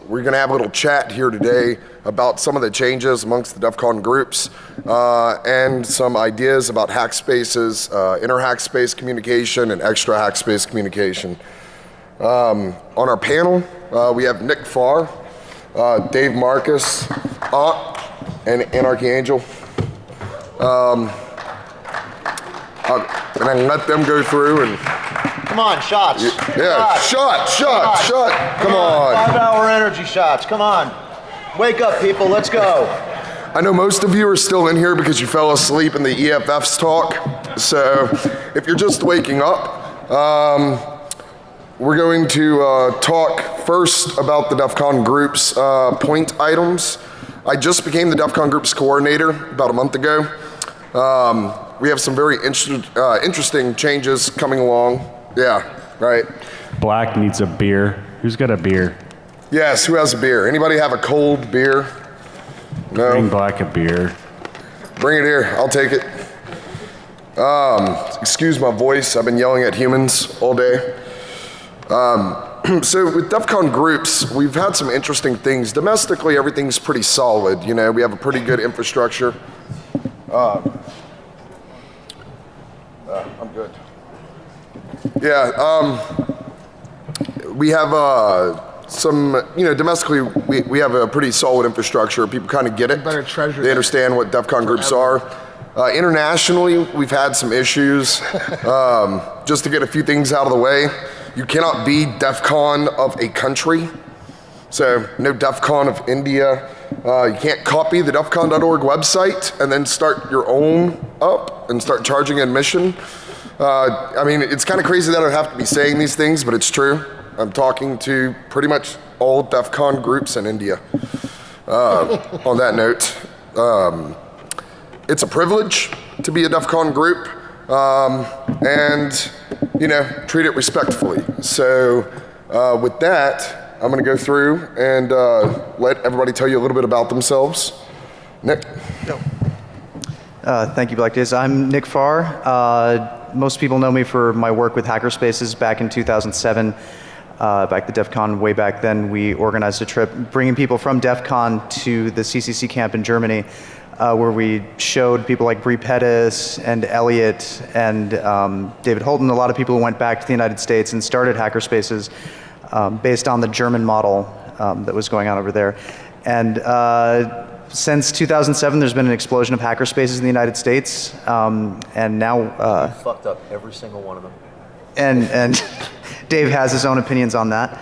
we're going to have a little chat here today about some of the changes amongst the DEFCON groups and some ideas about Hackspaces, inter-Hackspace communication and extra Hackspace communication. On our panel, we have Nick FARR, Dave Marcus, and Anarchy Angel. And I can let them go through and... Come on, shots. Yeah, shot. Come on. 5-hour energy shots, come on. Wake up, people, let's go. I know most of you are still in here because you fell asleep in the EFF's talk. So if you're just waking up, we're going to talk first about the DEFCON groups point items. I just became the DEFCON groups coordinator about a month ago. We have some very interesting changes coming along. Yeah, right. Black needs a beer. Who's got a beer? Yes, who has a beer? Anybody have a cold beer? No? Bring Black a beer. Bring it here, I'll take it. Excuse my voice, I've been yelling at humans all day. So with DEFCON groups, we've had some interesting things. Domestically, everything's pretty solid. You know, we have a pretty good infrastructure. I'm good. Yeah, we have some, you know, domestically, we have a pretty solid infrastructure. People kind of get it. Better treasure. They understand what DEFCON groups are. Internationally, we've had some issues. Just to get a few things out of the way, you cannot be DEFCON of a country. So no DEFCON of India. You can't copy the defcon.org website and then start your own up and start charging admission. I mean, it's kind of crazy that I have to be saying these things, but it's true. I'm talking to pretty much all DEFCON groups in India. On that note, it's a privilege to be a DEFCON group, and you know, treat it respectfully. So with that, I'm going to go through and let everybody tell you a little bit about themselves. Nick. Thank you, BLAKDAYZ. I'm Nick FARR. Most people know me for my work with Hackerspaces back in 2007. Back to DEFCON, way back then, we organized a trip bringing people from DEFCON to the CCC camp in Germany, where we showed people like Brie Pettis and Elliot and David Holton, a lot of people who went back to the United States and started Hackerspaces based on the German model that was going on over there. And since 2007, there's been an explosion of hackerspaces in the United States, and now Fucked up every single one of them. and Dave has his own opinions on that,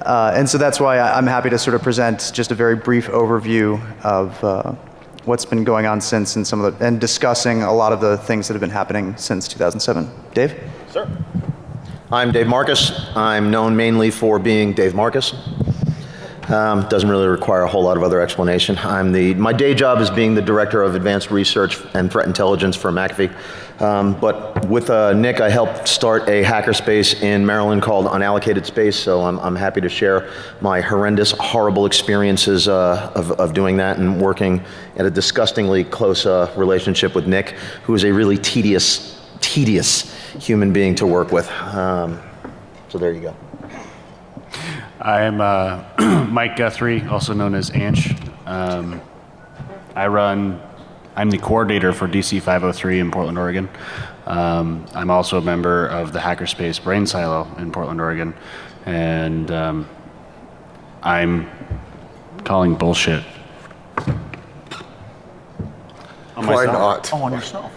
and so that's why I'm happy to sort of present just a very brief overview of what's been going on since, and discussing a lot of the things that have been happening since 2007. Dave? Sir. I'm Dave Marcus. I'm known mainly for being Dave Marcus. Doesn't really require a whole lot of other explanation. My day job is being the Director of Advanced Research and Threat Intelligence for McAfee. But with Nick, I helped start a hackerspace in Maryland called Unallocated Space, so I'm happy to share my horrendous, horrible experiences of doing that and working at a disgustingly close relationship with Nick, who is a really tedious human being to work with. So there you go. I'm Mike Guthrie, also known as ANCH. I'm the coordinator for DC 503 in Portland, Oregon. I'm also a member of the Hackerspace Brain Silo in Portland, Oregon. And I'm calling bullshit. Why not? Oh, on yourself.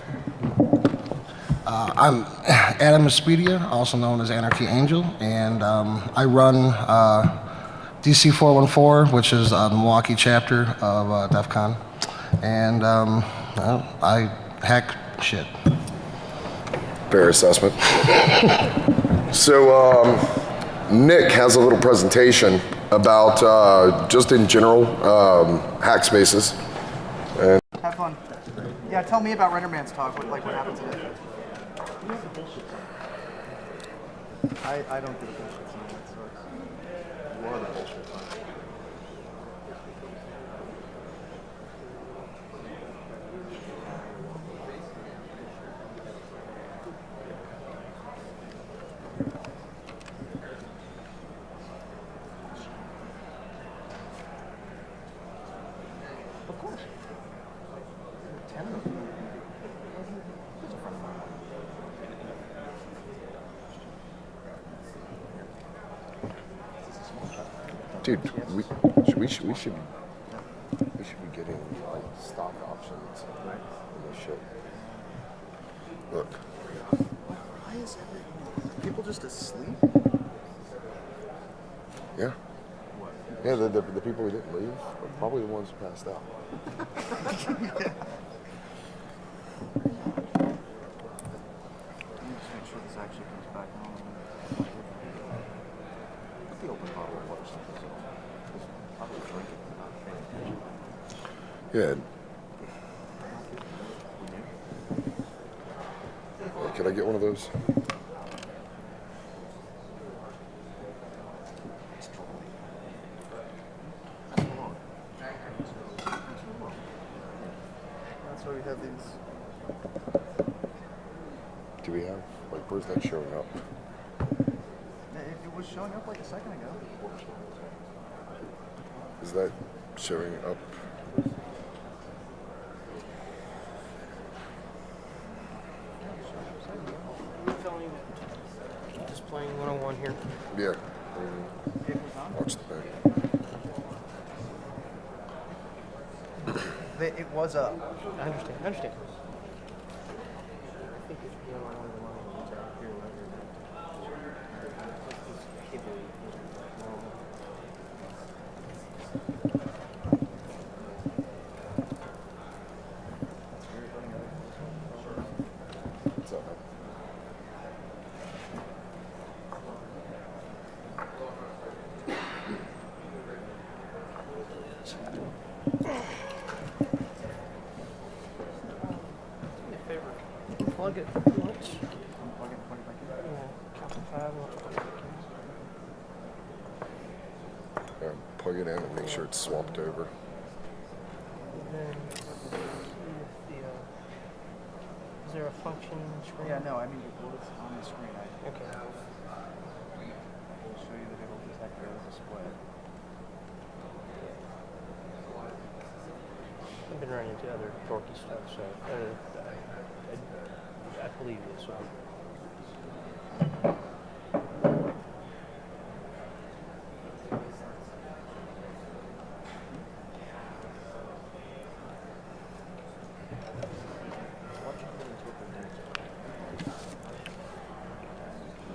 I'm Adam Espedia, also known as Anarchy Angel, and I run DC 414, which is the Milwaukee chapter of DEFCON, and I hack shit. Fair assessment. So Nick has a little presentation about just in general Hackspaces. Have fun. Yeah, tell me about Renderman's talk, what happened today. I don't do bullshit. You are the bullshit. Dude, we should be getting like stock options on this shit. Look. Why is people just asleep? Yeah. Yeah, the people who didn't leave are probably the ones who passed out. Just make sure this actually comes back on. Put the open bottle of water someplace else. Probably drink it and not pay attention. Yeah. Can I get one of those? That's why we have these. Do we have? Like, where's that showing up? It was showing up like a second ago. Is that showing up? Displaying 101 here. Yeah. Watch the back. It was up. I understand. I understand. What's up, man? Plug it. Plug it back in. Yeah, count to 5. Yeah, plug it in and make sure it's swapped over. Then, is there a function screen? Yeah, no, I mean, it's on the screen. Okay. Will show you that it'll detect the display. I've been running into other dorky stuff, so I believe you. So.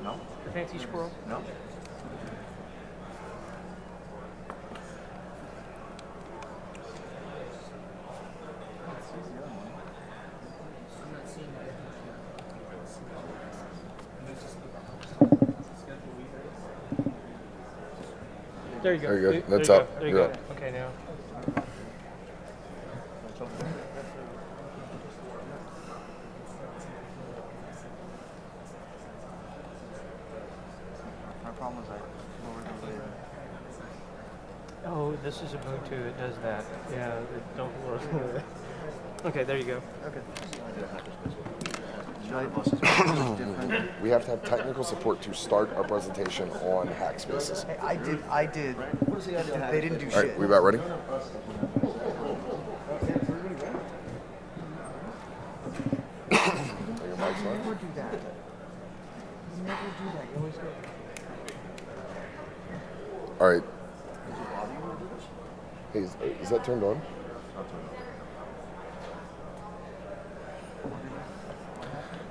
No? The fancy squirrel? No? There you go. There you go. There That's you up. Go. There you You're go. up. Okay, now. My problem is I lowered the lid. Oh, this is Ubuntu. It does that. Yeah, don't worry. Okay, there you go. Okay. Should I different? We have to have technical support to start our presentation on Hackspaces. Hey, I did. They didn't do All shit. right, we about ready? Your mic's on. Never do that. You never do that. You always go. All right. Hey, is that turned on?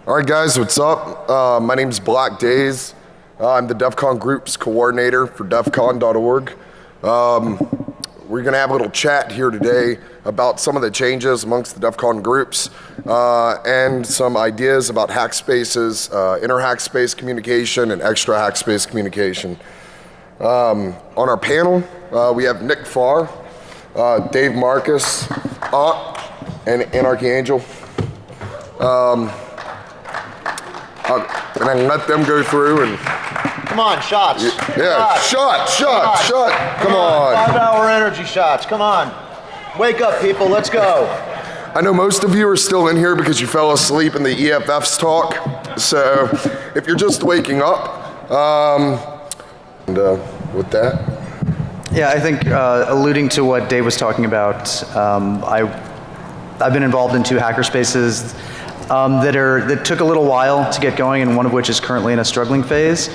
All right, guys, what's up? My name's BLAKDAYZ. I'm the DEFCON Group's coordinator for DEFCON.org. We're going to have a little chat here today about some of the changes amongst the DEFCON groups and some ideas about Hackspaces, inter-Hackspace communication and extra Hackspace communication. On our panel, we have Nick Farr, Dave Marcus, and Anarchy Angel. And I can let them go through and Come on, shots. yeah, shot. Come on. 5-hour energy shots. Come on. Wake up, people. Let's go. I know most of you are still in here because you fell asleep in the EFF's talk. So if you're just waking up, and with that. Yeah, I think alluding to what Dave was talking about, I've been involved in 2 hackerspaces that took a little while to get going, and one of which is currently in a struggling phase.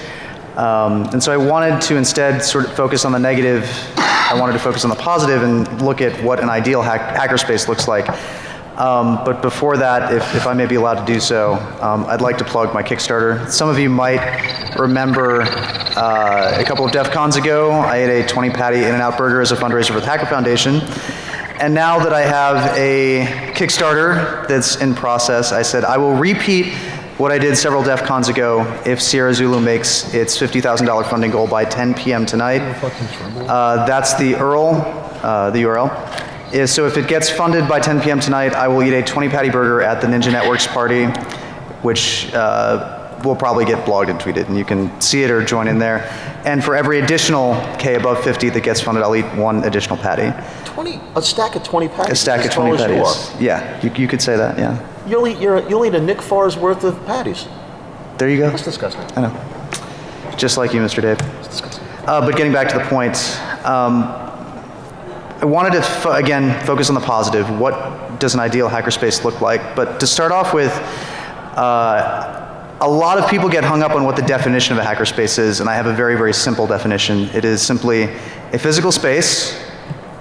And so I wanted to instead sort of focus on the negative. I wanted to focus on the positive and look at what an ideal hackerspace looks like. But before that, if I may be allowed to do so, I'd like to plug my Kickstarter. Some of you might remember a couple of DEFCONs ago, I ate a 20-patty In-N-Out burger as a fundraiser for the Hacker Foundation. And now that I have a Kickstarter that's in process, I said I will repeat what I did several DEFCONs ago if Sierra Zulu makes its $50,000 funding goal by 10 p.m. tonight. That's the URL. So if it gets funded by 10 p.m. tonight, I will eat a 20-patty burger at the Ninja Networks party, which will probably get blogged and tweeted, and you can see it or join in there. And for every additional K above 50 that gets funded, I'll eat one additional patty. A stack of 20 patties? A stack of 20 patties. Yeah, you could say that, yeah. You'll eat a Nick Farr's worth of patties. There you go. That's disgusting. I know. Just like you, Mr. Dave. That's disgusting. But getting back to the point, I wanted to, again, focus on the positive. What does an ideal hackerspace look like? But to start off with, a lot of people get hung up on what the definition of a hackerspace is, and I have a very, very simple definition. It is simply a physical space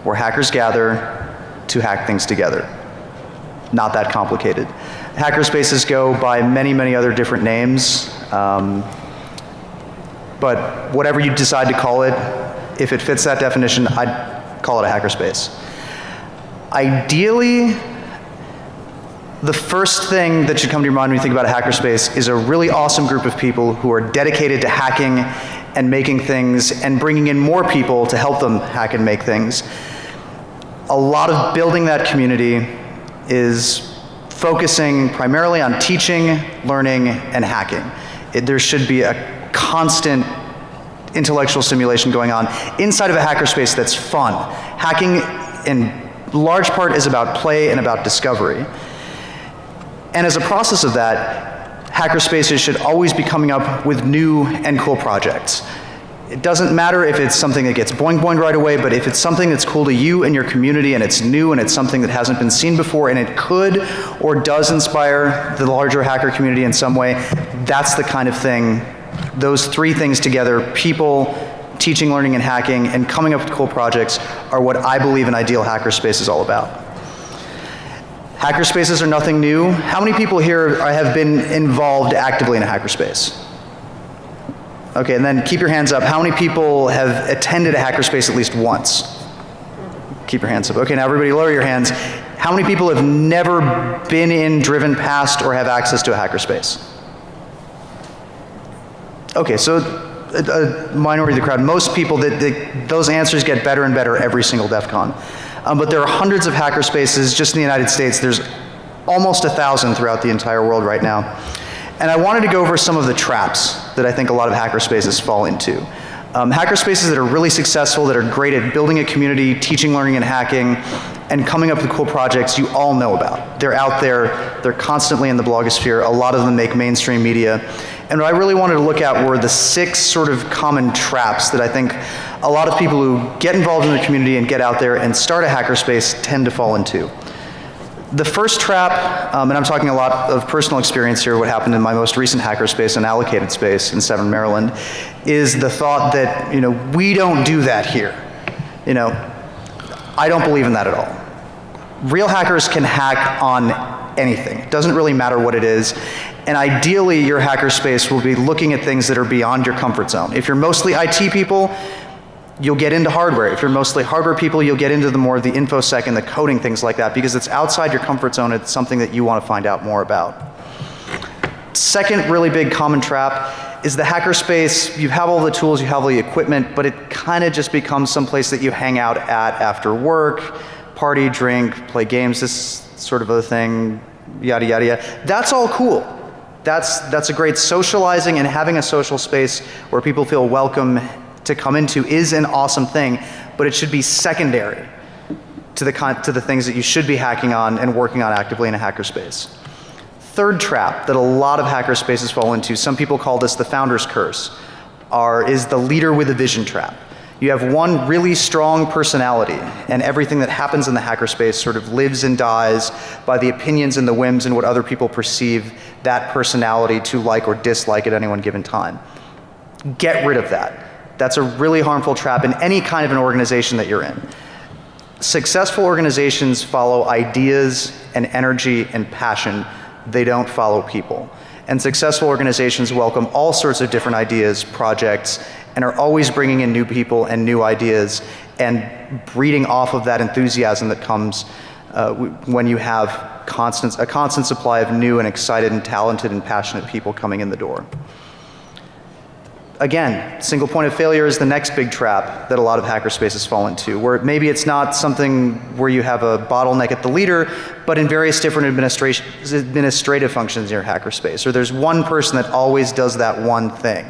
where hackers gather to hack things together. Not that complicated. Hackerspaces go by many, many other different names, but whatever you decide to call it, if it fits that definition, I'd call it a hackerspace. Ideally, the first thing that should come to your mind when you think about a hackerspace is a really awesome group of people who are dedicated to hacking and making things and bringing in more people to help them hack and make things. A lot of building that community is focusing primarily on teaching, learning, and hacking. There should be a constant intellectual stimulation going on inside of a hackerspace that's fun. Hacking in large part is about play and about discovery. And as a process of that, hackerspaces should always be coming up with new and cool projects. It doesn't matter if it's something that gets boing right away, but if it's something that's cool to you and your community and it's new and it's something that hasn't been seen before and it could or does inspire the larger hacker community in some way, that's the kind of thing, those three things together, people, teaching, learning, and hacking, and coming up with cool projects are what I believe an ideal hackerspace is all about. Hackerspaces are nothing new. How many people here have been involved actively in a hackerspace? Okay, and then keep your hands up. How many people have attended a hackerspace at least once? Keep your hands up. Okay, now everybody lower your hands. How many people have never been in, driven past, or have access to a hackerspace? Okay, so a minority of the crowd. Most people, those answers get better and better every single DEF CON. But there are hundreds of hackerspaces just in the United States. There's almost 1,000 throughout the entire world right now. And I wanted to go over some of the traps that I think a lot of hackerspaces fall into. Hackerspaces that are really successful, that are great at building a community, teaching, learning, and hacking, and coming up with cool projects you all know about. They're out there, they're constantly in the blogosphere, a lot of them make mainstream media. And what I really wanted to look at were the 6 sort of common traps that I think a lot of people who get involved in the community and get out there and start a hackerspace tend to fall into. The first trap, and I'm talking a lot of personal experience here, what happened in my most recent hackerspace, an allocated space in Severn, Maryland, is the thought that, we don't do that here. I don't believe in that at all. Real hackers can hack on anything. It doesn't really matter what it is. And ideally, your hackerspace will be looking at things that are beyond your comfort zone. If you're mostly IT people, you'll get into hardware. If you're mostly hardware people, you'll get into more of the InfoSec and the coding, things like that, because it's outside your comfort zone. It's something that you want to find out more about. Second really big common trap is the hackerspace. You have all the tools, you have all the equipment, but it kind of just becomes someplace that you hang out at after work, party, drink, play games, this sort of a thing, yada, yada, yada. That's all cool. That's a great socializing, and having a social space where people feel welcome to come into is an awesome thing, but it should be secondary to the things that you should be hacking on and working on actively in a hackerspace. Third trap that a lot of hackerspaces fall into, some people call this the founder's curse, is the leader with a vision trap. You have one really strong personality, and everything that happens in the hackerspace sort of lives and dies by the opinions and the whims and what other people perceive that personality to like or dislike at any one given time. Get rid of that. That's a really harmful trap in any kind of an organization that you're in. Successful organizations follow ideas and energy and passion. They don't follow people. And successful organizations welcome all sorts of different ideas, projects, and are always bringing in new people and new ideas and breeding off of that enthusiasm that comes when you have a constant supply of new and excited and talented and passionate people coming in the door. Again, single point of failure is the next big trap that a lot of hackerspaces fall into, where maybe it's not something where you have a bottleneck at the leader, but in various different administrative functions in your hackerspace, or there's one person that always does that one thing.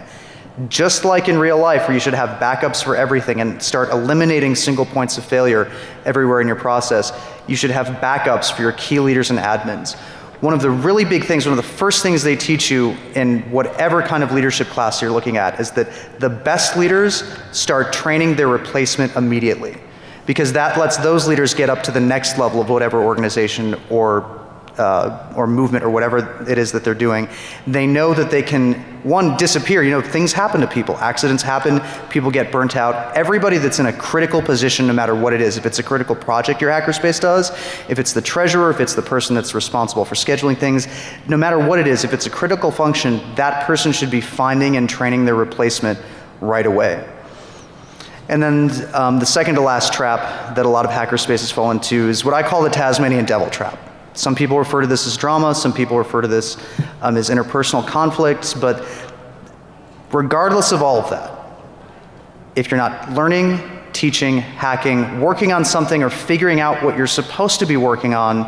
Just like in real life, where you should have backups for everything and start eliminating single points of failure everywhere in your process, you should have backups for your key leaders and admins. One of the really big things, one of the first things they teach you in whatever kind of leadership class you're looking at is that the best leaders start training their replacement immediately, because that lets those leaders get up to the next level of whatever organization or movement or whatever it is that they're doing. They know that they can, one, disappear. You know, things happen to people. Accidents happen. People get burnt out. Everybody that's in a critical position, no matter what it is, if it's a critical project your hackerspace does, if it's the treasurer, if it's the person that's responsible for scheduling things, no matter what it is, if it's a critical function, that person should be finding and training their replacement right away. And then the second to last trap that a lot of hackerspaces fall into is what I call the Tasmanian devil trap. Some people refer to this as drama, some people refer to this as interpersonal conflicts, but regardless of all of that, if you're not learning, teaching, hacking, working on something, or figuring out what you're supposed to be working on,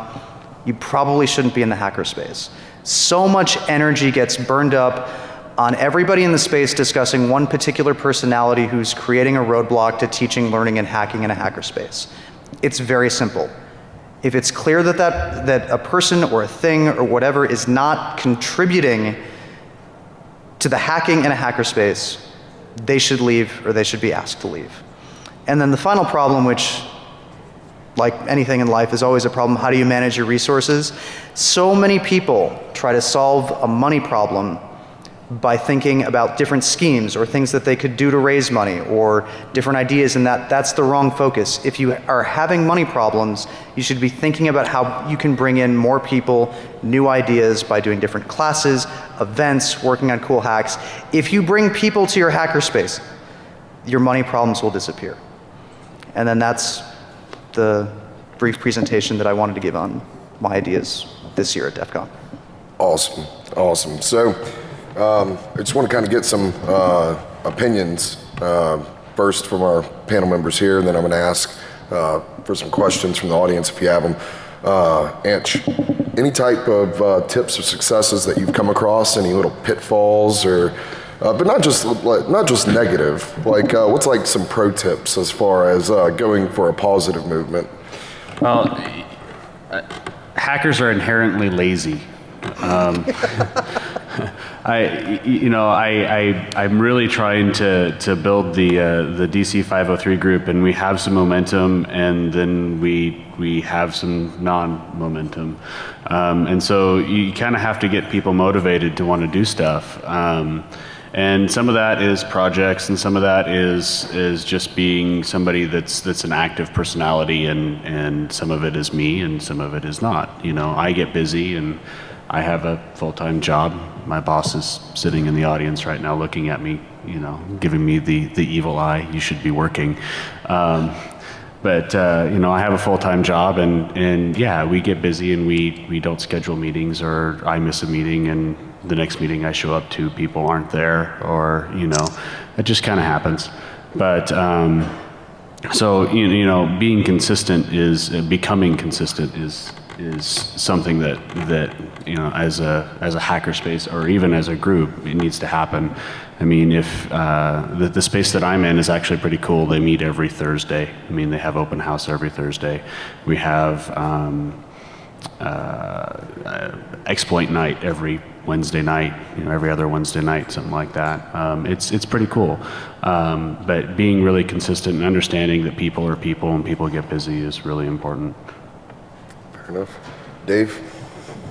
you probably shouldn't be in the hackerspace. So much energy gets burned up on everybody in the space discussing one particular personality who's creating a roadblock to teaching, learning, and hacking in a hackerspace. It's very simple. If it's clear that a person or a thing or whatever is not contributing to the hacking in a hackerspace, they should leave or they should be asked to leave. And then the final problem, which like anything in life is always a problem, how do you manage your resources? So many people try to solve a money problem by thinking about different schemes or things that they could do to raise money or different ideas, and that's the wrong focus. If you are having money problems, you should be thinking about how you can bring in more people, new ideas by doing different classes, events, working on cool hacks. If you bring people to your hackerspace, your money problems will disappear. And then that's the brief presentation that I wanted to give on my ideas this year at DEF CON. Awesome, awesome. So, I just want to kind of get some opinions first from our panel members here, and then I'm going to ask for some questions from the audience if you have them. ANCH, any type of tips or successes that you've come across, any little pitfalls or, but not just negative, like what's like some pro tips as far as going for a positive movement? Well, hackers are inherently lazy. I'm really trying to build the DC 503 group, and we have some momentum, and then we have some non-momentum, and so you kind of have to get people motivated to want to do stuff. And some of that is projects, and some of that is just being somebody that's an active personality, and some of it is me, and some of it is not. You know, I get busy, and I have a full-time job. My boss is sitting in the audience right now looking at me, you know, giving me the evil eye, you should be working. But you know, I have a full-time job, and yeah, we get busy, and we don't schedule meetings, or I miss a meeting, and the next meeting I show up to, people aren't there, or, you know, it just kind of happens. But so, you know, being consistent is, becoming consistent is something that you know, as a hackerspace or even as a group, it needs to happen. I mean, if the space that I'm in is actually pretty cool. They meet every Thursday. I mean, they have open house every Thursday. We have exploit night every Wednesday night, you know, every other Wednesday night, something like that. It's pretty cool. But being really consistent and understanding that people are people and people get busy is really important. Fair enough. Dave?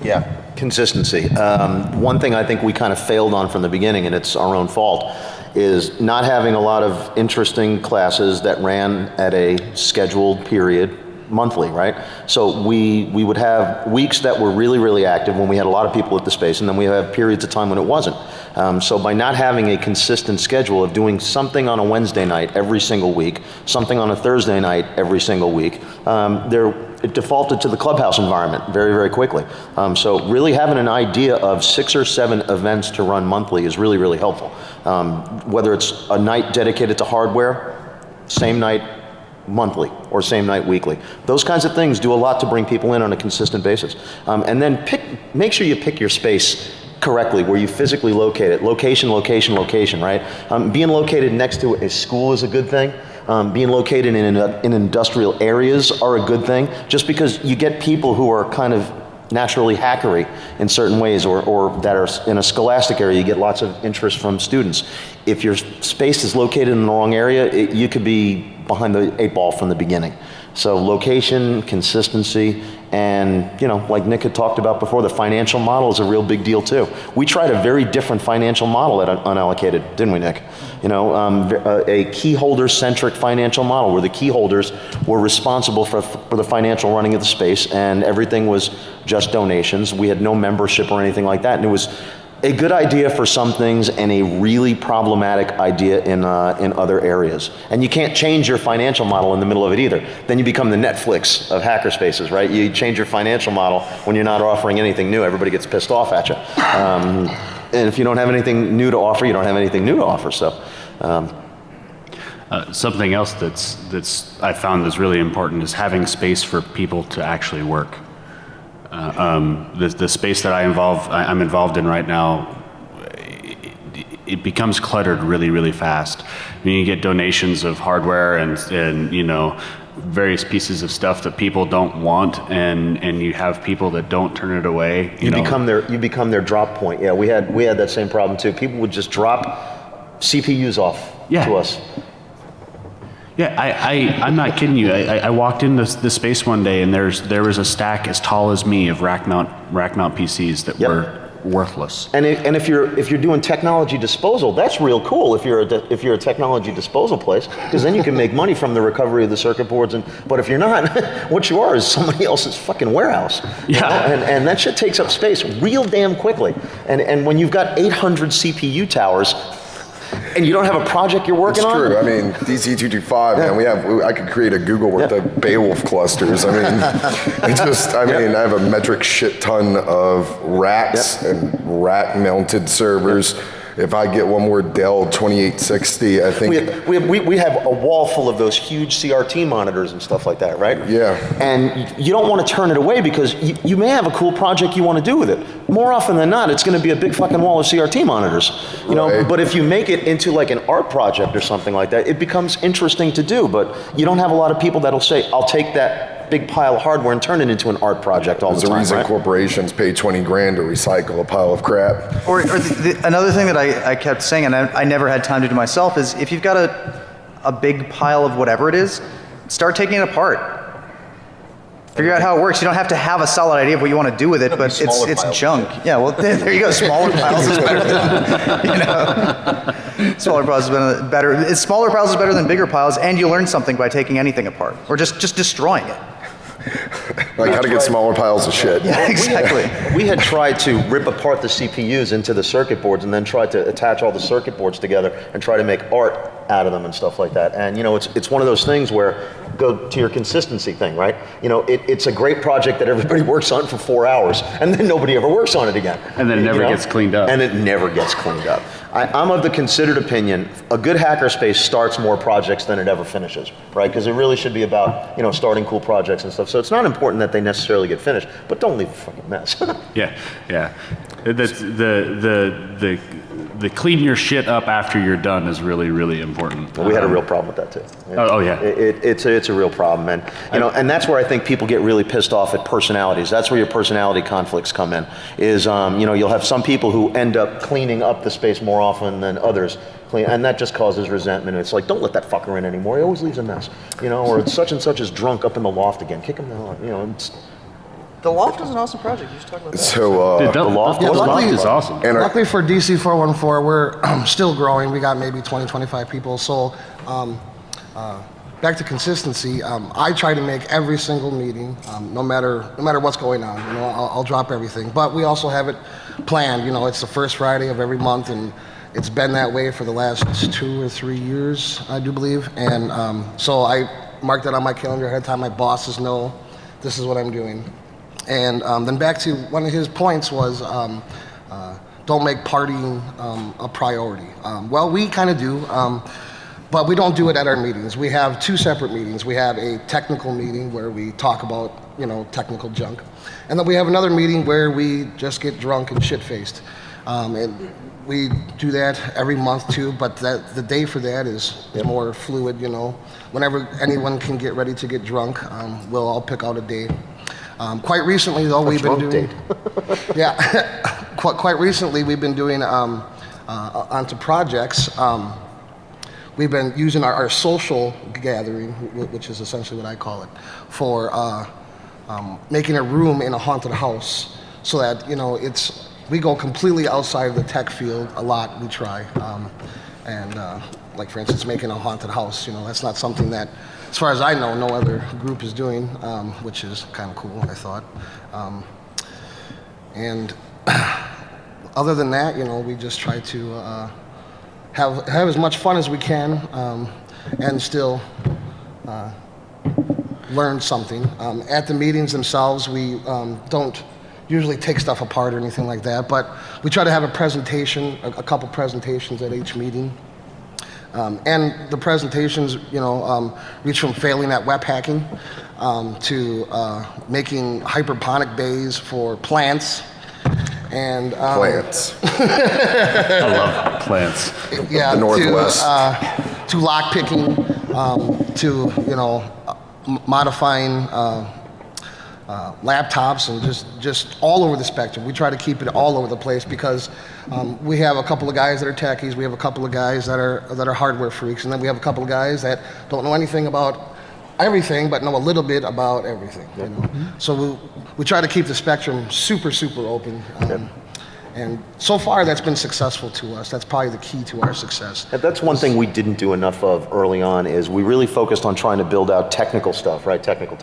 Yeah, consistency. One thing I think we kind of failed on from the beginning, and it's our own fault, is not having a lot of interesting classes that ran at a scheduled period monthly, right? So we would have weeks that were really, really active when we had a lot of people at the space, and then we have periods of time when it wasn't. So by not having a consistent schedule of doing something on a Wednesday night every single week, something on a Thursday night every single week, it defaulted to the clubhouse environment very, very quickly. So really having an idea of 6 or 7 events to run monthly is really, really helpful. Whether it's a night dedicated to hardware, same night monthly, or same night weekly. Those kinds of things do a lot to bring people in on a consistent basis. And then make sure you pick your space correctly, where you physically locate it. Location, location, location, right? Being located next to a school is a good thing. Being located in industrial areas are a good thing, just because you get people who are kind of naturally hackery in certain ways, or that are in a scholastic area, you get lots of interest from students. If your space is located in the wrong area, you could be behind the 8 ball from the beginning. So location, consistency, and like Nick had talked about before, the financial model is a real big deal too. We tried a very different financial model at Unallocated, didn't we, Nick? A key holder centric financial model where the key holders were responsible for the financial running of the space, and everything was just donations. We had no membership or anything like that, and it was a good idea for some things and a really problematic idea in other areas. And you can't change your financial model in the middle of it either. Then you become the Netflix of hackerspaces, right? You change your financial model when you're not offering anything new. Everybody gets pissed off at you. And if you don't have anything new to offer, you don't have anything new to offer. So. Something else that's I found is really important is having space for people to actually work. The space that I'm involved in right now, it becomes cluttered really, really fast. I mean, you get donations of hardware and various pieces of stuff that people don't want, and you have people that don't turn it away. You become their drop point. Yeah, we had that same problem too. People would just drop CPUs off to us. Yeah, I'm not kidding you. I walked in the space one day, and there was a stack as tall as me of rack mount PCs that were worthless. And if you're doing technology disposal, that's real cool. If you're a technology disposal place, because then you can make money from the recovery of the circuit boards. But if you're not, what you are is somebody else's fucking warehouse. Yeah. And that shit takes up space real damn quickly. And when you've got 800 CPU towers, and you don't have a project you're working on? It's true. I mean, DC225, man, I could create a Google worth of Beowulf clusters. I mean, I have a metric shit ton of racks and rack-mounted servers. If I get one more Dell 2860, I think... We have a wall full of those huge CRT monitors and stuff like that, right? Yeah. And you don't want to turn it away because you may have a cool project you want to do with it. More often than not, it's going to be a big fucking wall of CRT monitors. You know, but if you make it into like an art project or something like that, it becomes interesting to do, but you don't have a lot of people that'll say, I'll take that big pile of hardware and turn it into an art project all the time. There's a reason corporations pay 20 grand to recycle a pile of crap. Or another thing that I kept saying, and I never had time to do myself, is if you've got a big pile of whatever it is, start taking it apart. Figure out how it works. You don't have to have a solid idea of what you want to do with it, but it's junk. Yeah, well, there you go. Smaller piles is better than, smaller piles is better. Smaller piles is better than bigger piles, and you learn something by taking anything apart, or just destroying it. Like how to get smaller piles of shit. Yeah, exactly. We had tried to rip apart the CPUs into the circuit boards and then tried to attach all the circuit boards together and try to make art out of them and stuff like that. And it's one of those things where, go to your consistency thing, right? It's a great project that everybody works on for 4 hours, and then nobody ever works on it again. And then it never gets cleaned up. And it never gets cleaned up. I'm of the considered opinion, a good hackerspace starts more projects than it ever finishes, right? Because it really should be about, starting cool projects and stuff. So it's not important that they necessarily get finished, but don't leave a fucking mess. Yeah. The clean your shit up after you're done is really, really important. We had a real problem with that too. Oh yeah. It's a real problem, and and that's where I think people get really pissed off at personalities. That's where your personality conflicts come in. Is you'll have some people who end up cleaning up the space more often than others clean, and that just causes resentment. It's like, don't let that fucker in anymore. He always leaves a mess. Or such and such is drunk up in the loft again. Kick him out. The Loft is an awesome project. You should talk about that. So, Dude, the loft is awesome. and Luckily for DC 414, we're still growing. We got maybe 20, 25 people. So back to consistency. I try to make every single meeting, no matter what's going on. You know, I'll drop everything. But we also have it planned. You know, it's the first Friday of every month, and it's been that way for the last 2 or 3 years, I do believe. And so I mark that on my calendar ahead of time. My bosses know this is what I'm doing. And then back to one of his points was don't make partying a priority. Well, we kind of do, but we don't do it at our meetings. We have 2 separate meetings. We have a technical meeting where we talk about, you know, technical junk. And then we have another meeting where we just get drunk and shit-faced. And we do that every month too, but the day for that is more fluid, you know. Whenever anyone can get ready to get drunk, we'll all pick out a day. Quite recently, though, we've been doing. Yeah, quite recently we've been doing onto projects. We've been using our social gathering, which is essentially what I call it, for making a room in a haunted house, so that, you know, we go completely outside of the tech field a lot. We try, like for instance, making a haunted house. You know, that's not something that, as far as I know, no other group is doing, which is kind of cool, I thought. And other than that, you know, we just try to have as much fun as we can, and still learn something. At the meetings themselves, we don't usually take stuff apart or anything like that, but we try to have a presentation, a couple presentations at each meeting. And the presentations, you know, reach from failing at web hacking to making hydroponic bays for plants. And plants. I love plants. Yeah, The Northwest. to lock picking, to, you know, modifying laptops, and just all over the spectrum. We try to keep it all over the place because we have a couple of guys that are techies, we have a couple of guys that are hardware freaks, and then we have a couple of guys that don't know anything about everything but know a little bit about everything. You know? So we try to keep the spectrum super open. And so far, that's been successful to us. That's probably the key to our success. And that's one thing we didn't do enough of early on, is we really focused on trying to build out technical stuff, right? Technical,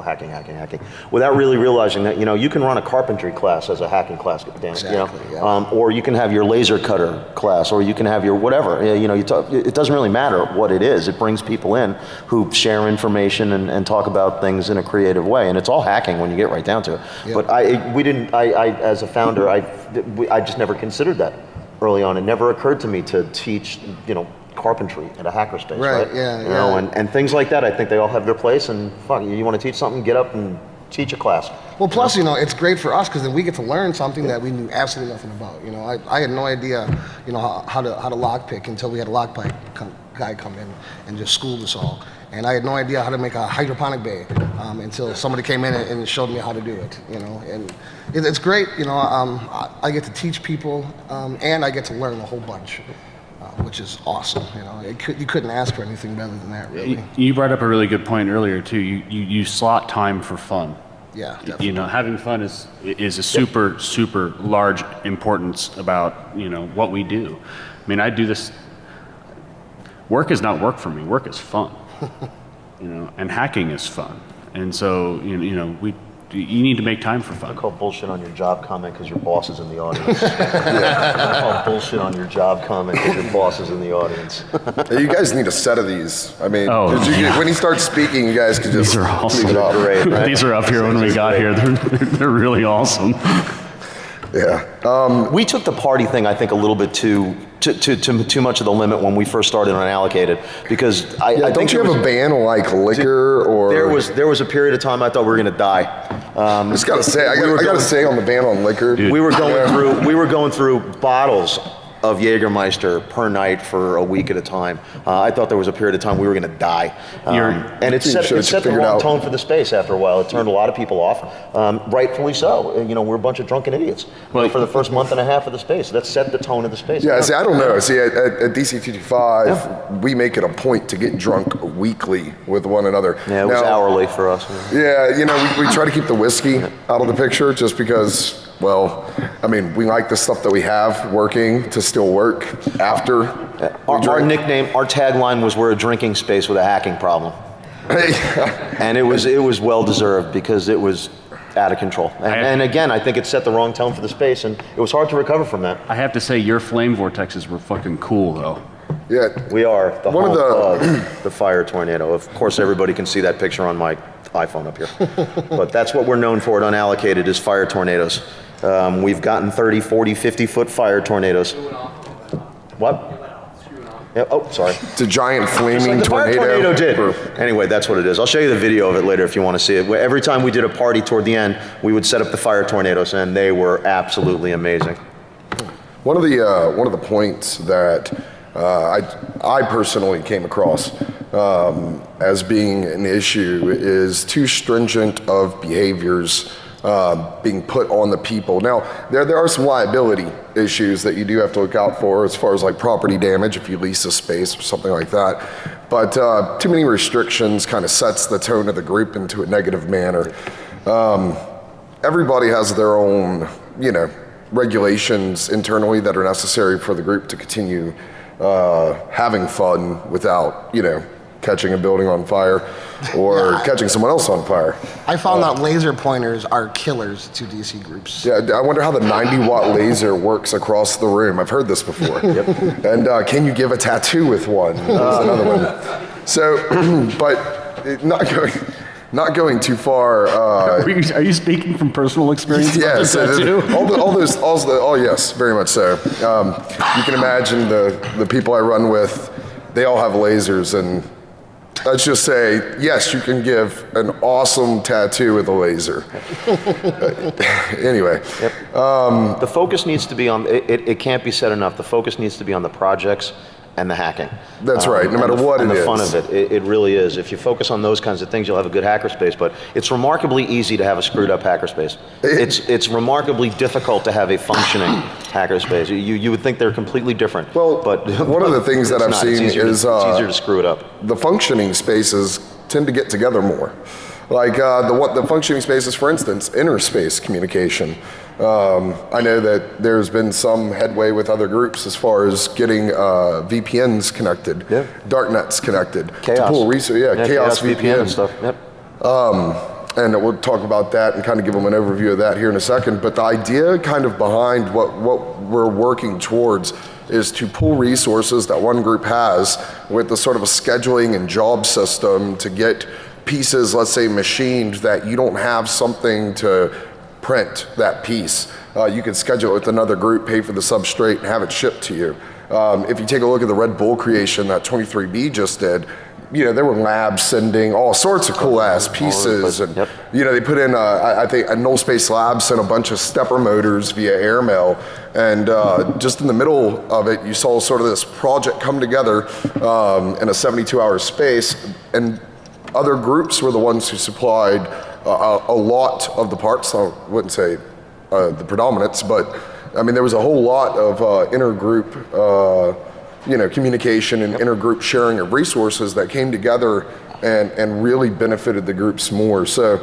hacking, without really realizing that, you know, you can run a carpentry class as a hacking class, damn it, you know? Exactly, yeah. Or you can have your laser cutter class, or you can have your whatever. You know, it doesn't really matter what it is. It brings people in who share information and talk about things in a creative way, and it's all hacking when you get right down to it. Yeah. But I as a founder, I just never considered that early on. It never occurred to me to teach, you know, carpentry at a hackerspace, right? Yeah, you know, and things like that. I think they all have their place. And fuck, you want to teach something, get up and teach a class. Well, plus, you know, it's great for us because then we get to learn something that we knew absolutely nothing about. You know, I had no idea, you know, how to lockpick until we had a lockpick guy come in and just schooled us all. And I had no idea how to make a hydroponic bay until somebody came in and showed me how to do it. You know, and it's great. You know, I get to teach people, and I get to learn a whole bunch, which is awesome. You know, you couldn't ask for anything better than that, really. You brought up a really good point earlier too. You slot time for fun. Yeah, definitely. You know, having fun is a super large importance about, you know, what we do. I mean, I do this. Work is not work for me. Work is fun. You know, and hacking is fun. And so, you know, you need to make time for fun. I call bullshit on your job comment because your boss is in the audience. I call bullshit on your job comment because your boss is in the audience. You guys need a set of these. I mean, Oh, when he starts speaking, you guys could just These are awesome. leave it up. Great, right? These are up here when we got here. They're really awesome. Yeah. We took the party thing, I think, a little bit too much of the limit when we first started on Unallocated, because I Don't think you have a ban on like liquor or? there was a period of time I thought we were going to die. I just gotta say, I gotta say on the ban on liquor. We were going through bottles of Jägermeister per night for a week at a time. I thought there was a period of time we were going to die. And it set the wrong tone for the space after a while. It turned a lot of people off, rightfully so. You know, we're a bunch of drunken idiots. Well, for the first month and a half of the space, that set the tone of the space. Yeah, see, I don't know. See, at DC225, we make it a point to get drunk weekly with one another. Yeah, it was hourly for us. Yeah, you know, we try to keep the whiskey out of the picture just because, well, I mean, we like the stuff that we have working to still work after. Our nickname, our tagline was, "We're a drinking space with a hacking problem." And it was well deserved because it was out of control. And again, I think it set the wrong tone for the space, and it was hard to recover from that. I have to say, your flame vortexes were fucking cool, though. Yeah, we are the home of the fire tornado. Of course, everybody can see that picture on my iPhone up here. But that's what we're known for at Unallocated, is fire tornadoes. We've gotten 30, 40, 50-foot fire tornadoes. What? Yeah, oh, sorry. It's a giant flaming tornado. The fire tornado did. Anyway, that's what it is. I'll show you the video of it later if you want to see it. Every time we did a party toward the end, we would set up the fire tornadoes, and they were absolutely amazing. One of the points that I personally came across as being an issue is too stringent of behaviors being put on the people. Now, there are some liability issues that you do have to look out for as far as like property damage if you lease a space or something like that. But too many restrictions kind of sets the tone of the group into a negative manner. Everybody has their own, you know, regulations internally that are necessary for the group to continue having fun without, you know, catching a building on fire or catching someone else on fire. I found out laser pointers are killers to DC groups. Yeah, I wonder how the 90-watt laser works across the room. I've heard this before. And can you give a tattoo with one? That's another one. So, but not going too far. Are you speaking from personal experience? Yes, oh yes, very much so. You can imagine the people I run with, they all have lasers, and let's just say, yes, you can give an awesome tattoo with a laser. Anyway. The focus needs to be on, it can't be said enough, the focus needs to be on the projects and the hacking. That's right, no matter what it is. And the fun of it, it really is. If you focus on those kinds of things, you'll have a good hackerspace, but it's remarkably easy to have a screwed up hackerspace. It's remarkably difficult to have a functioning hackerspace. You would think they're completely different. Well, but one of the things that I've seen is it's easier to screw it up. The functioning spaces tend to get together more. Like the functioning spaces, for instance, interspace communication. I know that there's been some headway with other groups as far as getting VPNs connected, darknets connected. Chaos. To pull Chaos VPN. And stuff. Yep. And we'll talk about that and kind of give them an overview of that here in a second. But the idea kind of behind what we're working towards is to pull resources that one group has with the sort of a scheduling and job system to get pieces, let's say, machined that you don't have something to print that piece. You can schedule it with another group, pay for the substrate, and have it shipped to you. If you take a look at the Red Bull creation that 23B just did, you know, there were labs sending all sorts of cool ass pieces, and you know, they put in I think a Null Space Lab sent a bunch of stepper motors via airmail, and just in the middle of it, you saw sort of this project come together in a 72-hour space, and other groups were the ones who supplied a lot of the parts. I wouldn't say the predominance, but I mean, there was a whole lot of intergroup you know, communication and intergroup sharing of resources that came together and really benefited the groups more so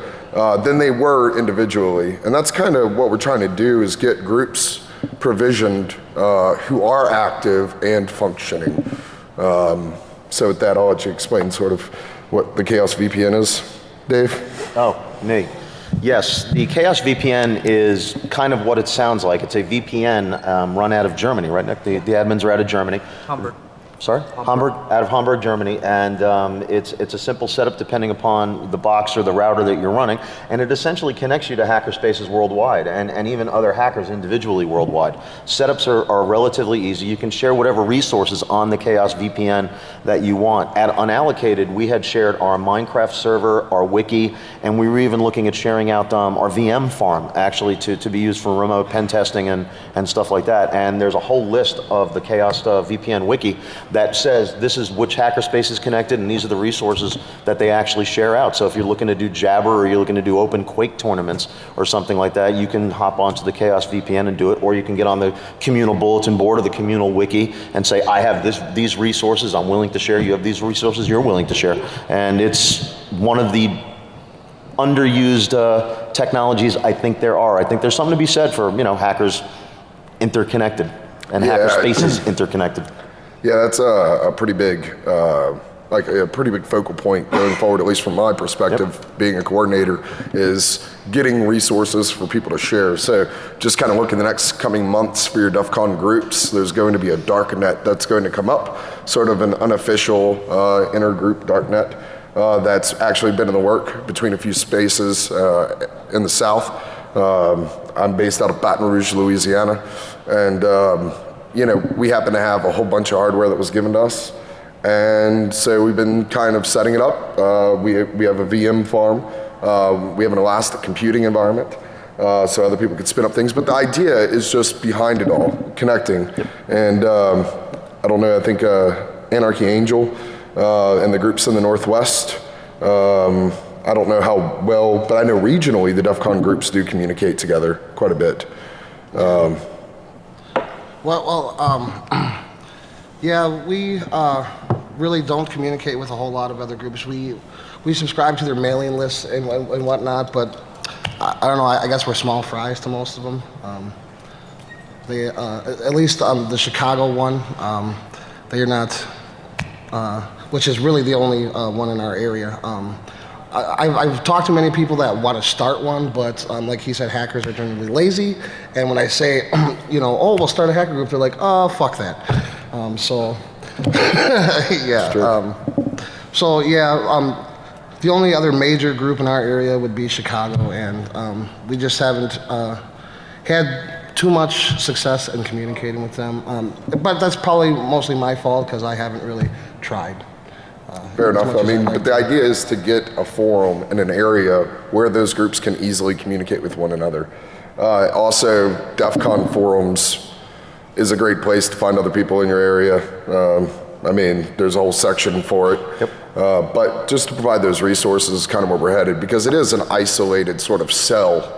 than they were individually. And that's kind of what we're trying to do, is get groups provisioned who are active and functioning. So with that, I'll let you explain sort of what the Chaos VPN is, Dave. Oh, me. Yes, the Chaos VPN is kind of what it sounds like. It's a VPN run out of Germany, right, Nick? The admins are out of Germany. Sorry? Hamburg, out of Hamburg, Germany, and it's a simple setup depending upon the box or the router that you're running, and it essentially connects you to hackerspaces worldwide, and even other hackers individually worldwide. Setups are relatively easy. You can share whatever resources on the Chaos VPN that you want. At Unallocated, we had shared our Minecraft server, our wiki, and we were even looking at sharing out our VM farm, actually, to be used for remote pen testing and stuff like that. And there's a whole list of the Chaos VPN wiki that says this is which hackerspace is connected, and these are the resources that they actually share out. So if you're looking to do Jabber, or you're looking to do open Quake tournaments or something like that, you can hop onto the Chaos VPN and do it, or you can get on the communal bulletin board or the communal wiki and say, I have these resources I'm willing to share, you have these resources you're willing to share. And it's one of the underused technologies I think there are. I think there's something to be said for, hackers interconnected and hackerspaces interconnected. Yeah, that's a pretty big, like a pretty big focal point going forward, at least from my perspective, being a coordinator, is getting resources for people to share. So just kind of look in the next coming months for your DEFCON groups. There's going to be a darknet that's going to come up, sort of an unofficial intergroup darknet that's actually been in the work between a few spaces in the South. I'm based out of Baton Rouge, Louisiana, and we happen to have a whole bunch of hardware that was given to us. And so we've been kind of setting it up. We have a VM farm. We have an elastic computing environment so other people could spin up things. But the idea is just behind it all, connecting. And I don't know, I think Anarchy Angel and the groups in the Northwest, I don't know how well, but I know regionally the DEFCON groups do communicate together quite a bit. Yeah, we really don't communicate with a whole lot of other groups. We subscribe to their mailing lists and whatnot, but I don't know, I guess we're small fries to most of them. At least the Chicago one, they're not, which is really the only one in our area. I've talked to many people that want to start one, but like he said, hackers are generally lazy. And when I say, we'll start a hacker group, they're like, oh, fuck that. The only other major group in our area would be Chicago, and we just haven't had too much success in communicating with them. But that's probably mostly my fault because I haven't really tried. Fair enough. But the idea is to get a forum in an area where those groups can easily communicate with one another. Also, DEFCON forums is a great place to find other people in your area. There's a whole section for it. Yep. But just to provide those resources is kind of where we're headed, because it is an isolated sort of cell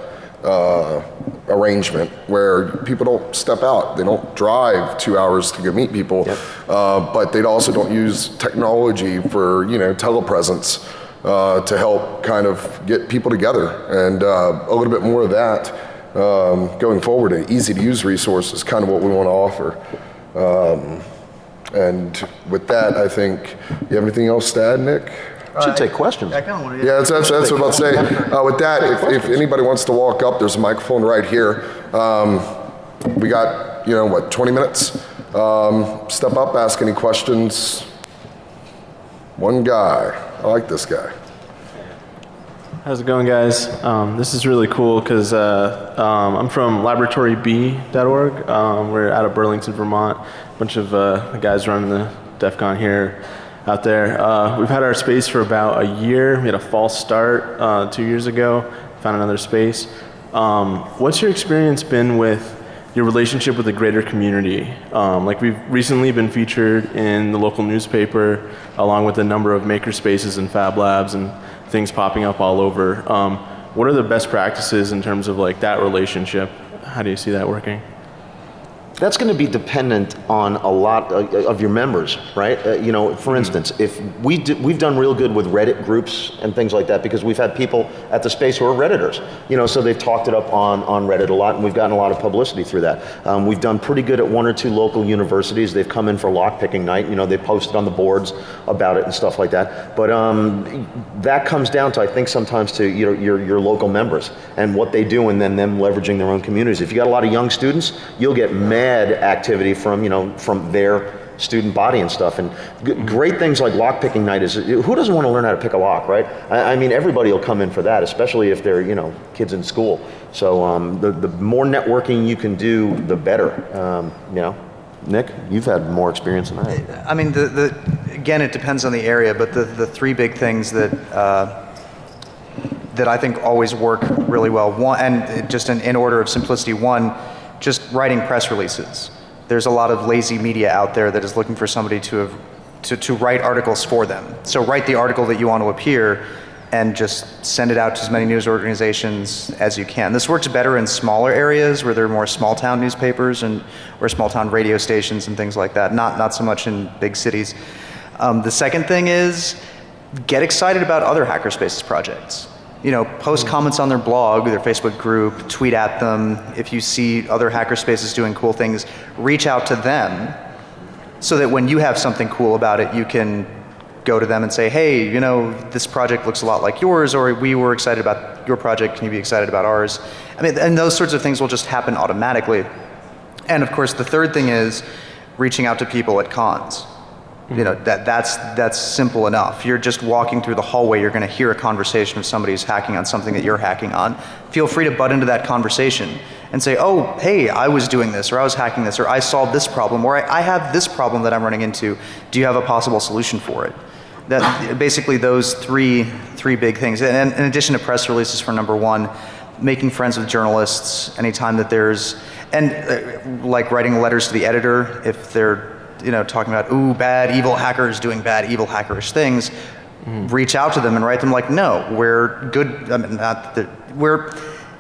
arrangement where people don't step out. They don't drive 2 hours to go meet people, but they also don't use technology for, telepresence to help kind of get people together. And a little bit more of that going forward. An easy to use resource is kind of what we want to offer. And with that, I think, you have anything else to add, Nick? Should take questions. Yeah, that's what I'm about to say. With that, if anybody wants to walk up, there's a microphone right here. We got, 20 minutes? Step up, ask any questions. One guy. I like this guy. How's it going, guys? This is really cool because I'm from laboratoryb.org. We're out of Burlington, Vermont. A bunch of the guys running the DEFCON here out there. We've had our space for about a year. We had a false start 2 years ago, found another space. What's your experience been with your relationship with the greater community? We've recently been featured in the local newspaper along with a number of makerspaces and fab labs and things popping up all over. What are the best practices in terms of that relationship? How do you see that working? That's going to be dependent on a lot of your members, right? For instance, if we've done real good with Reddit groups and things like that because we've had people at the space who are Redditors, so they've talked it up on Reddit a lot, and we've gotten a lot of publicity through that. We've done pretty good at one or two local universities. They've come in for lockpicking night, they posted on the boards about it and stuff like that. But that comes down to, I think, sometimes to your local members and what they do, and then them leveraging their own communities. If you got a lot of young students, you'll get mad activity from from their student body and stuff. And great things like lock picking night is, who doesn't want to learn how to pick a lock, right? I mean, everybody will come in for that, especially if they're, kids in school. So the more networking you can do, the better, Nick, you've had more experience than that. I mean, again, it depends on the area, but the three big things that I think always work really well. One, and just in order of simplicity, one, just writing press releases. There's a lot of lazy media out there that is looking for somebody to write articles for them. So write the article that you want to appear and just send it out to as many news organizations as you can. This works better in smaller areas where there are more small town newspapers or small town radio stations and things like that, not so much in big cities. The second thing is get excited about other Hackerspaces projects. Post comments on their blog, their Facebook group, tweet at them. If you see other Hackerspaces doing cool things, reach out to them so that when you have something cool about it, you can go to them and say, hey, this project looks a lot like yours, or we were excited about your project, can you be excited about ours? I mean, and those sorts of things will just happen automatically. And of course, the third thing is reaching out to people at cons. That's simple enough. You're just walking through the hallway, you're going to hear a conversation of somebody who's hacking on something that you're hacking on. Feel free to butt into that conversation and say, oh, hey, I was doing this, or I was hacking this, or I solved this problem, or I have this problem that I'm running into. Do you have a possible solution for it? Basically those three big things. And in addition to press releases for number one, making friends with journalists anytime that there's, and like writing letters to the editor if they're talking about, ooh, bad, evil hackers doing bad, evil hackerish things, reach out to them and write them like, no, we're good, we're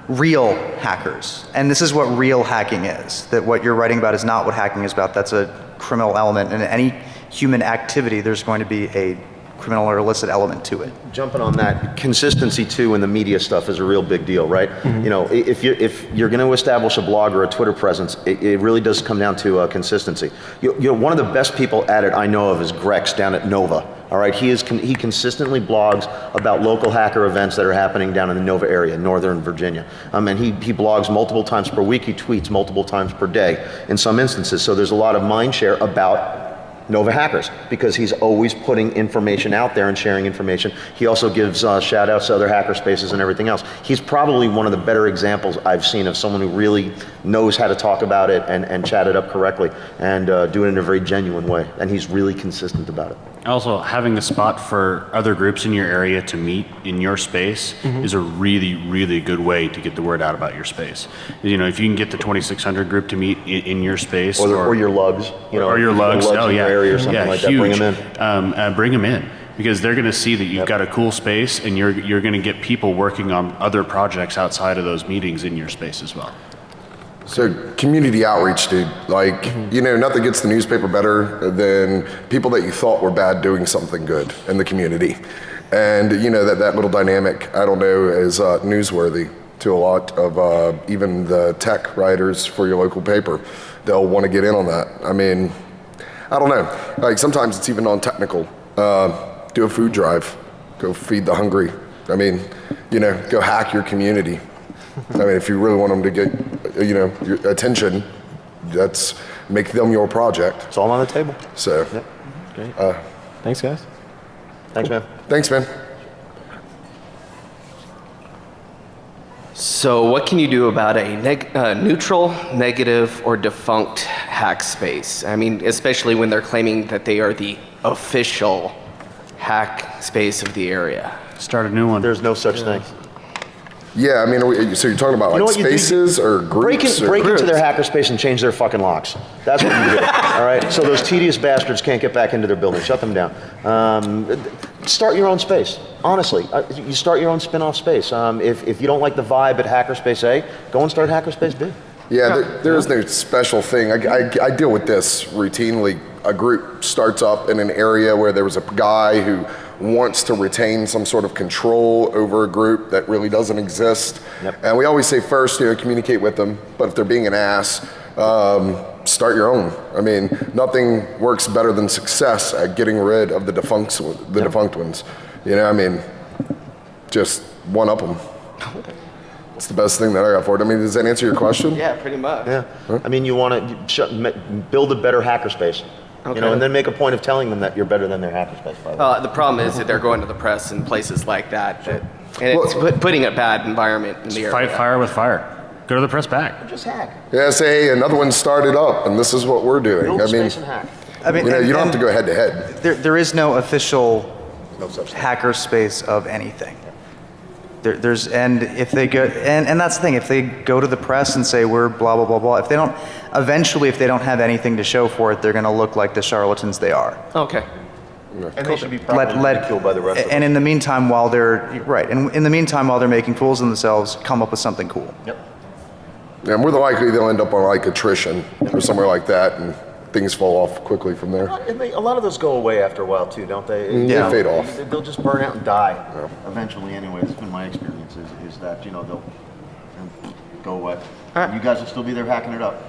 real hackers. And this is what real hacking is. That what you're writing about is not what hacking is about. That's a criminal element. And in any human activity, there's going to be a criminal or illicit element to it. Jumping on that, consistency too in the media stuff is a real big deal, right? If you're going to establish a blog or a Twitter presence, it really does come down to consistency. One of the best people at it I know of is Grex down at Nova. All right, he consistently blogs about local hacker events that are happening down in the Nova area, Northern Virginia. And he blogs multiple times per week. He tweets multiple times per day in some instances. So there's a lot of mind share about Nova hackers because he's always putting information out there and sharing information. He also gives shout outs to other hackerspaces and everything else. He's probably one of the better examples I've seen of someone who really knows how to talk about it and chat it up correctly and do it in a very genuine way. And he's really consistent about it. Also, having a spot for other groups in your area to meet in your space is a really, really good way to get the word out about your space. If you can get the 2600 group to meet in your space, or your lugs, or your lugs, in your area or something like huge. That, bring them in. Because they're going to see that you've got a cool space, and you're going to get people working on other projects outside of those meetings in your space as well. So community outreach, dude. Nothing gets the newspaper better than people that you thought were bad doing something good in the community. And that little dynamic, I don't know, is newsworthy to a lot of even the tech writers for your local paper. They'll want to get in on that. I mean, I don't know. Sometimes it's even non-technical. Do a food drive. Go feed the hungry. I mean, go hack your community. I mean, if you really want them to get, your attention, make them your project. It's all on the table. So. Yep. Great. Thanks, guys. Thanks, man. Thanks, man. So what can you do about a neutral, negative, or defunct hack space? I mean, especially when they're claiming that they are the official hack space of the area. Start a new one. There's no such thing. Yeah, I mean, so you're talking about spaces or groups? Break into their hackerspace and change their fucking locks. That's what you do. All right. So those tedious bastards can't get back into their building. Shut them down. Start your own space. Honestly, you start your own spin-off space. If you don't like the vibe at Hackerspace A, go and start Hackerspace B. Yeah, there is no special thing. I deal with this routinely. A group starts up in an area where there was a guy who wants to retain some sort of control over a group that really doesn't exist. Yep. And we always say first, communicate with them. But if they're being an ass, start your own. I mean, nothing works better than success at getting rid of the defunct ones. I mean, just one up them. It's the best thing that I got for it. I mean, does that answer your question? Yeah, pretty much. Yeah. I mean, you want to build a better hackerspace. You know, and then make a point of telling them that you're better than their hackerspace. By the way. The problem is that they're going to the press and places like that, and it's putting a bad environment in the area. Fight fire with fire. Go to the press back. Just hack. Yeah, say, hey, another one started up, and this is what we're doing. Build I a mean, space and hack. I mean, you know, you don't and have to go head to head. There is no official No such thing. hackerspace of anything. There's, and if they go, and that's the thing, if they go to the press and say we're blah, blah, blah, blah, if they don't, eventually if they don't have anything to show for it, they're gonna look like the charlatans they are. Okay. And they should be properly ridiculed by the rest of us. And in the meantime, while they're, right, and in the meantime, while they're making fools of themselves, come up with something cool. Yep. Yeah, more than likely they'll end up on like attrition or somewhere like that, and things fall off quickly from there. And a lot of those go away after a while too, don't they? They fade off. They'll just burn out and die eventually anyway. It's been my experience is that, you know, they'll go away. right. You guys will still be there hacking it up.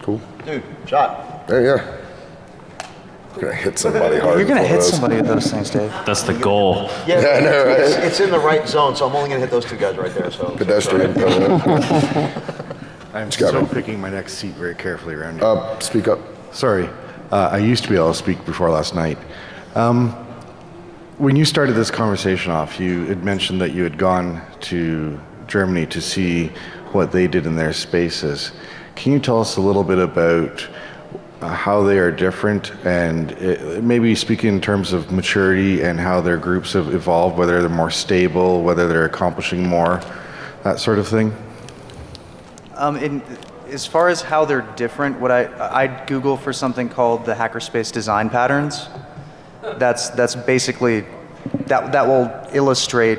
Cool. Dude, shot. Yeah. Gonna hit somebody hard. You're gonna with hit those. somebody with those things, Dave. That's the goal. Yeah, I know, right? it's in the right zone, so I'm only gonna hit those two guys right there. So Pedestrian. I'm got still me. picking my next seat very carefully around here. Speak up. Sorry, I used to be able to speak before last night. When you started this conversation off, you had mentioned that you had gone to Germany to see what they did in their spaces. Can you tell us a little bit about how they are different, and maybe speak in terms of maturity and how their groups have evolved, whether they're more stable, whether they're accomplishing more, that sort of thing? As far as how they're different, what I'd Google for something called the Hackerspace design patterns. That's basically, that will illustrate,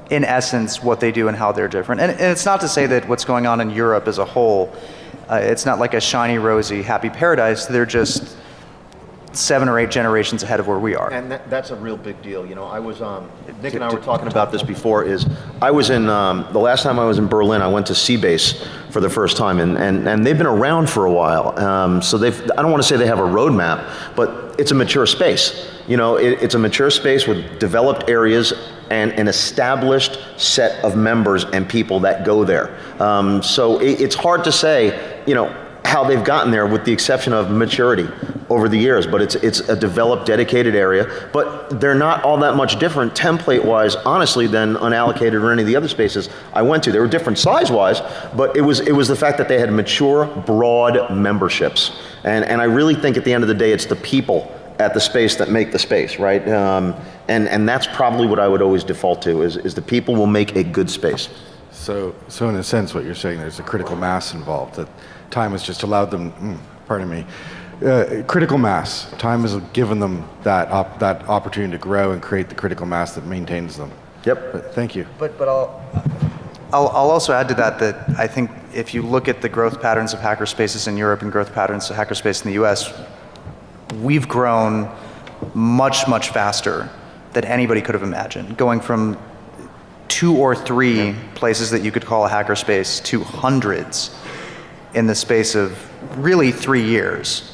in essence, what they do and how they're different. And it's not to say that what's going on in Europe as a whole, it's not like a shiny, rosy, happy paradise. They're just 7 or 8 generations ahead of where we are. And that's a real big deal. You know, I was, Nick and I were talking about this before, I was in, the last time I was in Berlin, I went to Seabase for the first time, and they've been around for a while. So I don't want to say they have a roadmap, but it's a mature space. You know, it's a mature space with developed areas and an established set of members and people that go there. So it's hard to say, you know, how they've gotten there with the exception of maturity over the years, but it's a developed, dedicated area, but they're not all that much different template-wise, honestly, than unallocated or any of the other spaces I went to. They were different size-wise, but it was the fact that they had mature, broad memberships. And I really think at the end of the day, it's the people at the space that make the space, right? And that's probably what I would always default to, is the people will make a good space. So in a sense, what you're saying, there's a critical mass involved, that time has just allowed them, pardon me, critical mass. Time has given them that opportunity to grow and create the critical mass that maintains them. Yep. But thank you. But I'll also add to that I think if you look at the growth patterns of hackerspaces in Europe and growth patterns of hackerspace in the US, we've grown much, much faster than anybody could have imagined. Going from 2 or 3 places that you could call a hackerspace to hundreds in the space of really 3 years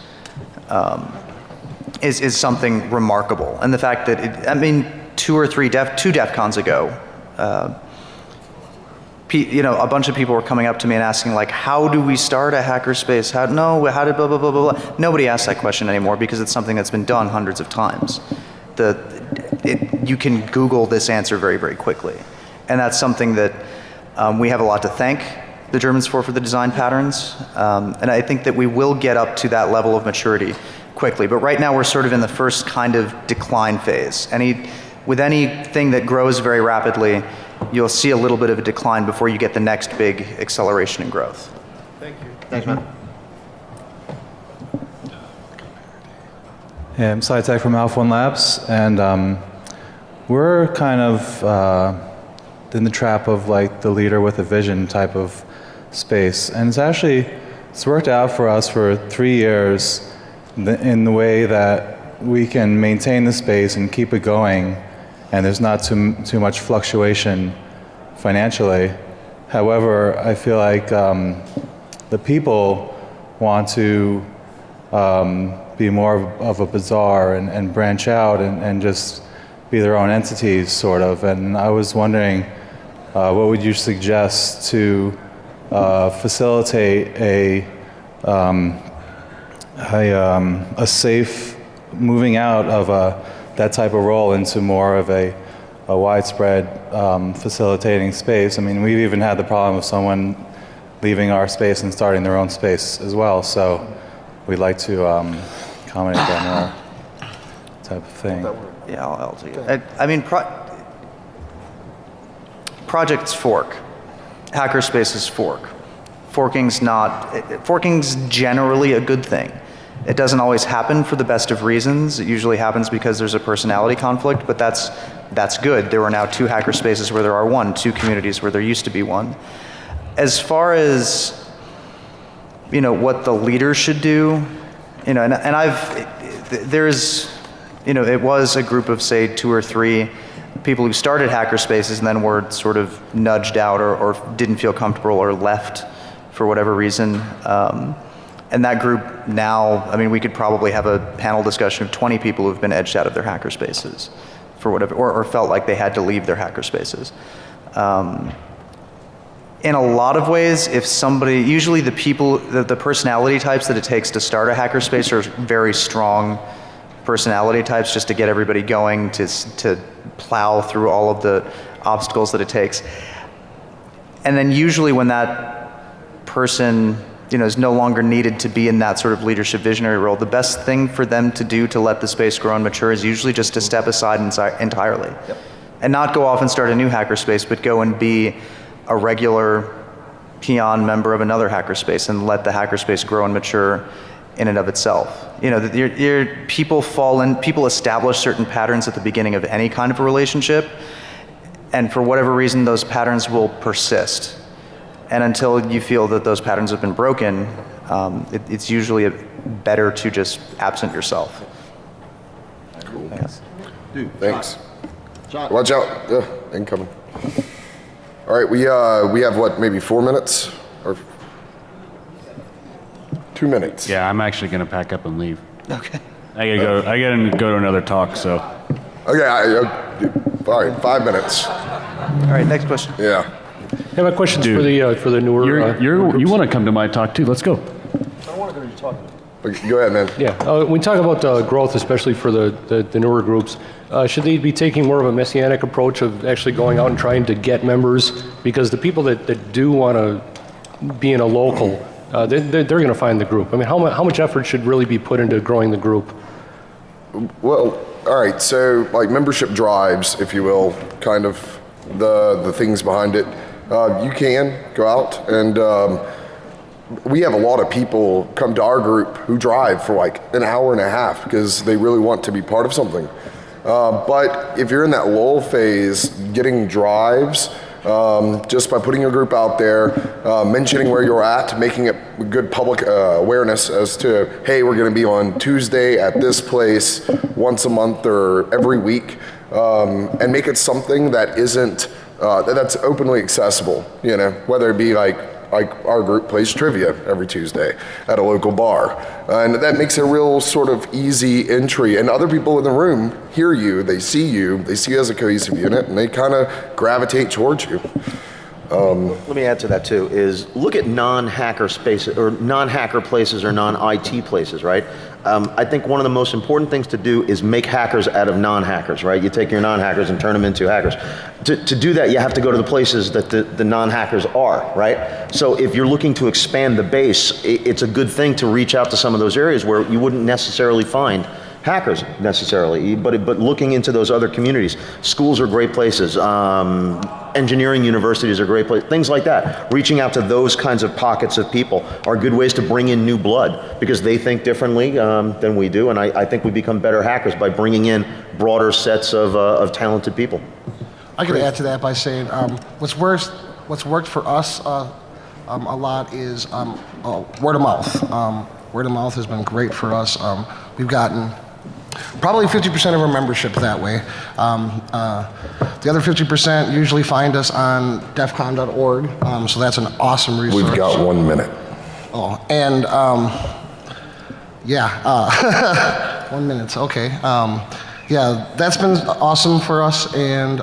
is something remarkable. And the fact that, 2 or 3 two DEFCONs ago, you know, a bunch of people were coming up to me and asking, like, how do we start a hackerspace? How did blah, blah, blah, blah, blah. Nobody asks that question anymore because it's something that's been done hundreds of times. You can Google this answer very, very quickly. And that's something that we have a lot to thank the Germans for the design patterns. And I think that we will get up to that level of maturity quickly. But right now we're sort of in the first kind of decline phase. With anything that grows very rapidly, you'll see a little bit of a decline before you get the next big acceleration in growth. Thank you. Thanks, man. Yeah, I'm SciTech from Alpha One Labs, and we're kind of in the trap of like the leader with a vision type of space. And it's worked out for us for 3 years in the way that we can maintain the space and keep it going, and there's not too much fluctuation financially. However, I feel like the people want to be more of a bazaar and branch out and just be their own entities, sort of. And I was wondering, what would you suggest to facilitate a a safe moving out of that type of role into more of a widespread facilitating space. I mean, we've even had the problem of someone leaving our space and starting their own space as well. So we'd like to accommodate that more type of thing. Yeah, I'll take it. I mean, projects fork. Hackerspaces fork. Forking's generally a good thing. It doesn't always happen for the best of reasons. It usually happens because there's a personality conflict, but that's good. There are now 2 hackerspaces where there are 1, 2 communities where there used to be 1. As far as, what the leader should do, and it was a group of, say, 2 or 3 people who started Hackerspaces and then were sort of nudged out or didn't feel comfortable or left for whatever reason. And that group now, I mean, we could probably have a panel discussion of 20 people who've been edged out of their hackerspaces for whatever, or felt like they had to leave their hackerspaces. In a lot of ways, if somebody, usually the people, the personality types that it takes to start a hackerspace are very strong personality types just to get everybody going, to plow through all of the obstacles that it takes. And then usually when that person is no longer needed to be in that sort of leadership visionary role, the best thing for them to do to let the space grow and mature is usually just to step aside entirely. Yep. And not go off and start a new hackerspace, but go and be a regular peon member of another hackerspace and let the hackerspace grow and mature in and of itself. People establish certain patterns at the beginning of any kind of a relationship, and for whatever reason, those patterns will persist. And until you feel that those patterns have been broken, it's usually better to just absent yourself. Cool. Thanks. Dude, thanks. Watch out. Yeah, incoming. All right, we have what, maybe 4 minutes? Or 2 minutes? Yeah, I'm actually going to pack up and leave. Okay. I gotta go to another talk, so. Okay, all right, 5 minutes. All right, next question. Yeah. I have a question for the newer. You want to come to my talk too? Let's go. Go ahead, man. Yeah, when we talk about growth, especially for the newer groups, should they be taking more of a messianic approach of actually going out and trying to get members? Because the people that do want to be in a local, they're going to find the group. I mean, how much effort should really be put into growing the group? Well, all right, so like membership drives, if you will, kind of the things behind it. You can go out and we have a lot of people come to our group who drive for like an hour and a half because they really want to be part of something. But if you're in that lull phase, getting drives, just by putting a group out there, mentioning where you're at, making it good public awareness as to, hey, we're gonna be on Tuesday at this place once a month or every week, and make it something that isn't, that's openly accessible, whether it be like our group plays trivia every Tuesday at a local bar. And that makes a real sort of easy entry. And other people in the room hear you, they see you as a cohesive unit, and they kind of gravitate towards you. Let me add to that too, is look at non-hacker spaces, or non-hacker places or non-IT places, right? I think one of the most important things to do is make hackers out of non-hackers, right? You take your non-hackers and turn them into hackers. To do that, you have to go to the places that the non-hackers are, right? So if you're looking to expand the base, it's a good thing to reach out to some of those areas where you wouldn't necessarily find hackers necessarily, but looking into those other communities. Schools are great places. Engineering universities are great places. Things like that. Reaching out to those kinds of pockets of people are good ways to bring in new blood because they think differently than we do, and I think we become better hackers by bringing in broader sets of talented people. I could add to that by saying what's worked for us a lot is word of mouth. Word of mouth has been great for us. We've gotten probably 50% of our membership that way. The other 50% usually find us on defcon.org, so that's an awesome resource. We've got 1 minute. Oh, and 1 minute, okay. Yeah, that's been awesome for us, and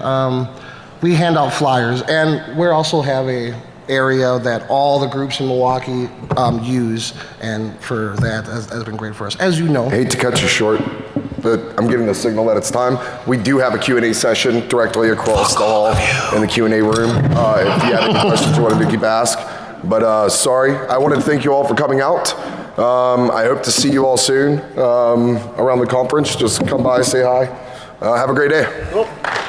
we hand out flyers, and we also have a area that all the groups in Milwaukee use, and for that has been great for us. As you know, I hate to cut you short, but I'm getting the signal that it's time. We do have a Q&A session directly across the hall in the Q&A room. If you had any questions you wanted to keep ask. But sorry, I wanted to thank you all for coming out. I hope to see you all soon around the conference. Just come by, say hi. Have a great day.